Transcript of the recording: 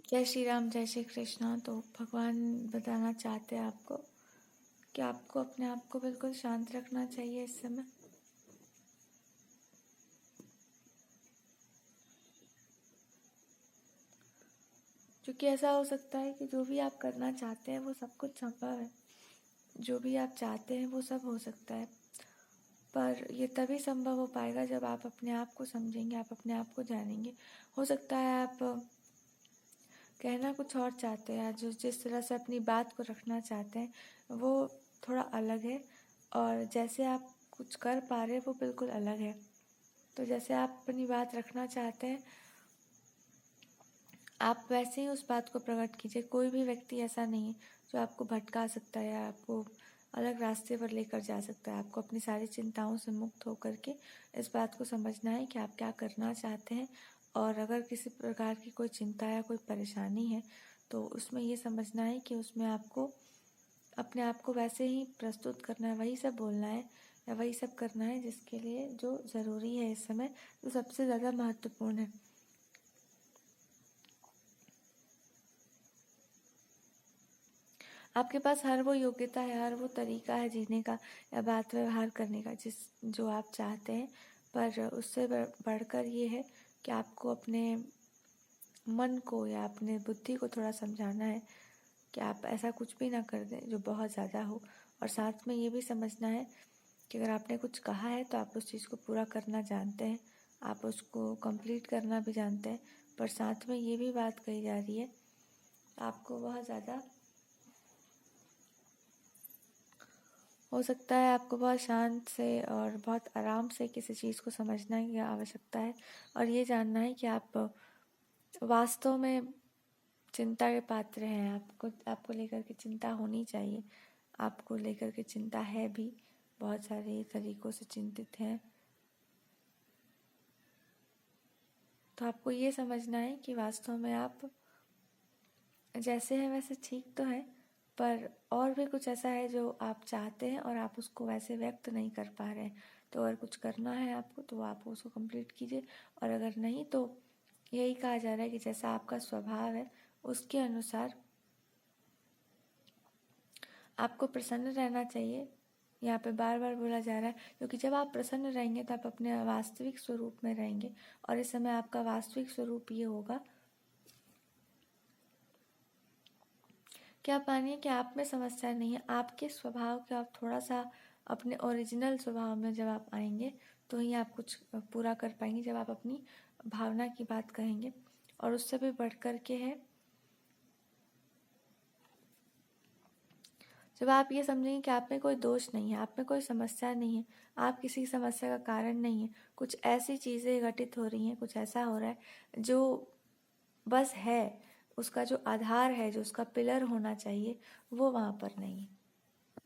जय श्री राम, जय श्री कृष्णा। तो भगवान बताना चाहते हैं आपको कि आपको अपने आप को बिल्कुल शांत रखना चाहिए इस समय। क्योंकि ऐसा हो सकता है कि जो भी आप करना चाहते हैं वो सब कुछ संभव है, जो भी आप चाहते हैं वो सब हो सकता है, पर ये तभी संभव हो पाएगा जब आप अपने आप को समझेंगे, आप अपने आप को जानेंगे। हो सकता है आप कहना कुछ और चाहते हैं, जो जिस तरह से अपनी बात को रखना चाहते हैं वो थोड़ा अलग है, और जैसे आप कुछ कर पा रहे हैं वो बिल्कुल अलग है। तो जैसे आप अपनी बात रखना चाहते हैं, आप वैसे ही उस बात को प्रकट कीजिए। कोई भी व्यक्ति ऐसा नहीं है जो आपको भटका सकता है या आपको अलग रास्ते पर लेकर जा सकता है। आपको अपनी सारी चिंताओं से मुक्त होकर के इस बात को समझना है कि आप क्या करना चाहते हैं, और अगर किसी प्रकार की कोई चिंता या कोई परेशानी है तो उसमें ये समझना है कि उसमें आपको अपने आप को वैसे ही प्रस्तुत करना है, वही सब बोलना है या वही सब करना है जिसके लिए जो ज़रूरी है इस समय, जो सबसे ज़्यादा महत्वपूर्ण है। आपके पास हर वो योग्यता है, हर वो तरीका है जीने का या बात व्यवहार करने का जो आप चाहते हैं, पर उससे बढ़कर ये है कि आपको अपने मन को या अपने बुद्धि को थोड़ा समझाना है कि आप ऐसा कुछ भी ना कर दें जो बहुत ज़्यादा हो। और साथ में ये भी समझना है कि अगर आपने कुछ कहा है तो आप उस चीज़ को पूरा करना जानते हैं, आप उसको कंप्लीट करना भी जानते हैं, पर साथ में ये भी बात कही जा रही है आपको बहुत ज़्यादा हो सकता है आपको बहुत शांत से और बहुत आराम से किसी चीज़ को समझना की आवश्यकता है, और ये जानना है कि आप वास्तव में चिंता के पात्र हैं। आपको लेकर के चिंता होनी चाहिए, आपको लेकर के चिंता है भी, बहुत सारे तरीकों से चिंतित हैं। तो आपको ये समझना है कि वास्तव में आप जैसे हैं वैसे ठीक तो है, पर और भी कुछ ऐसा है जो आप चाहते हैं और आप उसको वैसे व्यक्त नहीं कर पा रहे हैं। तो अगर कुछ करना है आपको तो आप उसको कंप्लीट कीजिए, और अगर नहीं तो यही कहा जा रहा है कि जैसा आपका स्वभाव है उसके अनुसार आपको प्रसन्न रहना चाहिए। यहाँ पे बार बार बोला जा रहा है क्योंकि जब आप प्रसन्न रहेंगे तो आप अपने वास्तविक स्वरूप में रहेंगे, और इस समय आपका वास्तविक स्वरूप ये होगा कि आप मानिए कि आप में समस्या नहीं है, आपके स्वभाव के आप थोड़ा सा अपने ओरिजिनल स्वभाव में जब आप आएंगे तो ही आप कुछ पूरा कर पाएंगे, जब आप अपनी भावना की बात कहेंगे। और उससे भी बढ़ कर के है जब आप ये समझेंगे कि आप में कोई दोष नहीं है, आप में कोई समस्या नहीं है, आप किसी समस्या का कारण नहीं है, कुछ ऐसी चीज़ें घटित हो रही हैं, कुछ ऐसा हो रहा है जो बस है, उसका जो आधार है, जो उसका पिलर होना चाहिए वो वहाँ पर नहीं है।